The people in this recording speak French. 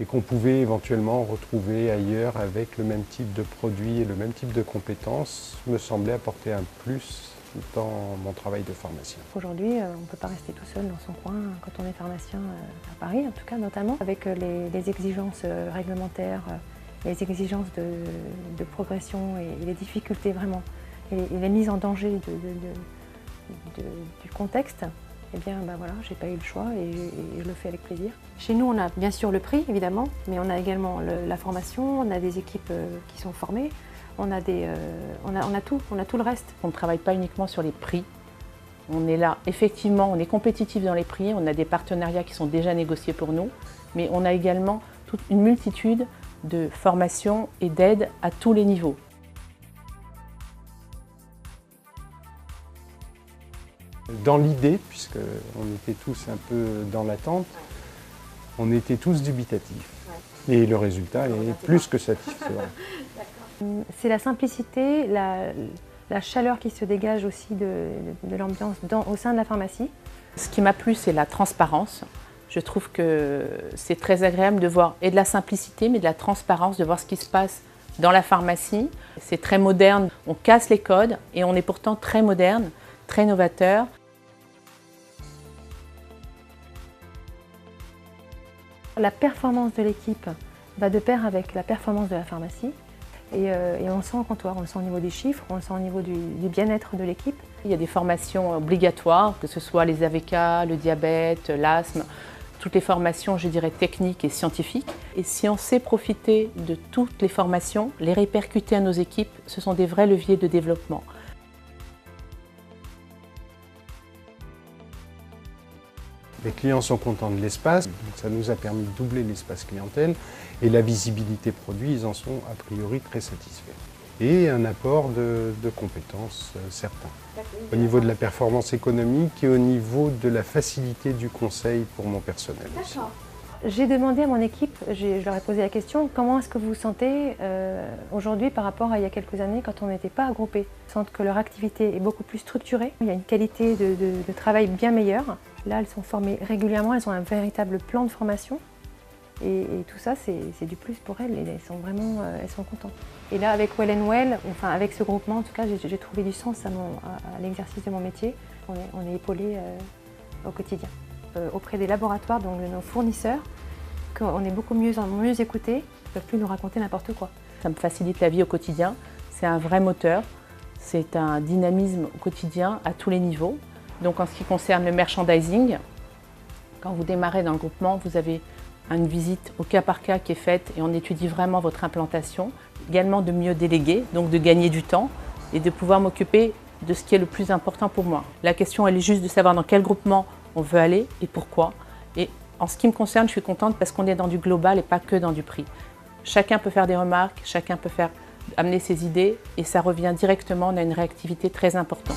et qu'on pouvait éventuellement retrouver ailleurs avec le même type de produit et le même type de compétences me semblait apporter un plus dans mon travail de pharmacien. Aujourd'hui, on ne peut pas rester tout seul dans son coin quand on est pharmacien à Paris, en tout cas notamment avec les exigences réglementaires, les exigences de progression et les difficultés vraiment, et les mises en danger du contexte. Eh bien, voilà, j'ai pas eu le choix et je le fais avec plaisir. Chez nous, on a bien sûr le prix, évidemment, mais on a également la formation, on a des équipes qui sont formées, on a tout le reste. On ne travaille pas uniquement sur les prix. On est là, effectivement, on est compétitif dans les prix, on a des partenariats qui sont déjà négociés pour nous, mais on a également toute une multitude de formations et d'aides à tous les niveaux. Dans l'idée, puisqu'on était tous un peu dans l'attente, on était tous dubitatifs. Et le résultat est plus que satisfaisant. C'est la simplicité, la chaleur qui se dégage aussi de l'ambiance au sein de la pharmacie. Ce qui m'a plu, c'est la transparence. Je trouve que c'est très agréable de voir et de la simplicité, mais de la transparence, de voir ce qui se passe dans la pharmacie. C'est très moderne, on casse les codes et on est pourtant très moderne, très novateur. La performance de l'équipe va de pair avec la performance de la pharmacie et on le sent au comptoir, on le sent au niveau des chiffres, on le sent au niveau du bien-être de l'équipe. Il y a des formations obligatoires, que ce soit les AVK, le diabète, l'asthme, toutes les formations, je dirais, techniques et scientifiques. Et si on sait profiter de toutes les formations, les répercuter à nos équipes, ce sont des vrais leviers de développement. Les clients sont contents de l'espace, ça nous a permis de doubler l'espace clientèle et la visibilité produit, ils en sont a priori très satisfaits. Et un apport de compétences certain. Au niveau de la performance économique et au niveau de la facilité du conseil pour mon personnel aussi. J'ai demandé à mon équipe, je leur ai posé la question, comment est-ce que vous vous sentez aujourd'hui par rapport à il y a quelques années quand on n'était pas regroupés. Ils sentent que leur activité est beaucoup plus structurée, il y a une qualité de travail bien meilleure. Là, elles sont formées régulièrement, elles ont un véritable plan de formation. Et tout ça, c'est du plus pour elles. Et elles sont contentes. Et là, avec Well & Well, enfin avec ce groupement, en tout cas, j'ai trouvé du sens à l'exercice de mon métier. On est épaulés au quotidien. Auprès des laboratoires, donc de nos fournisseurs, qu'on est beaucoup mieux écoutés, ils ne peuvent plus nous raconter n'importe quoi. Ça me facilite la vie au quotidien, c'est un vrai moteur, c'est un dynamisme au quotidien à tous les niveaux. Donc en ce qui concerne le merchandising, quand vous démarrez dans le groupement, vous avez une visite au cas par cas qui est faite et on étudie vraiment votre implantation. Également de mieux déléguer, donc de gagner du temps et de pouvoir m'occuper de ce qui est le plus important pour moi. La question, elle est juste de savoir dans quel groupement on veut aller et pourquoi. Et en ce qui me concerne, je suis contente parce qu'on est dans du global et pas que dans du prix. Chacun peut faire des remarques, chacun peut amener ses idées et ça revient directement, on a une réactivité très importante.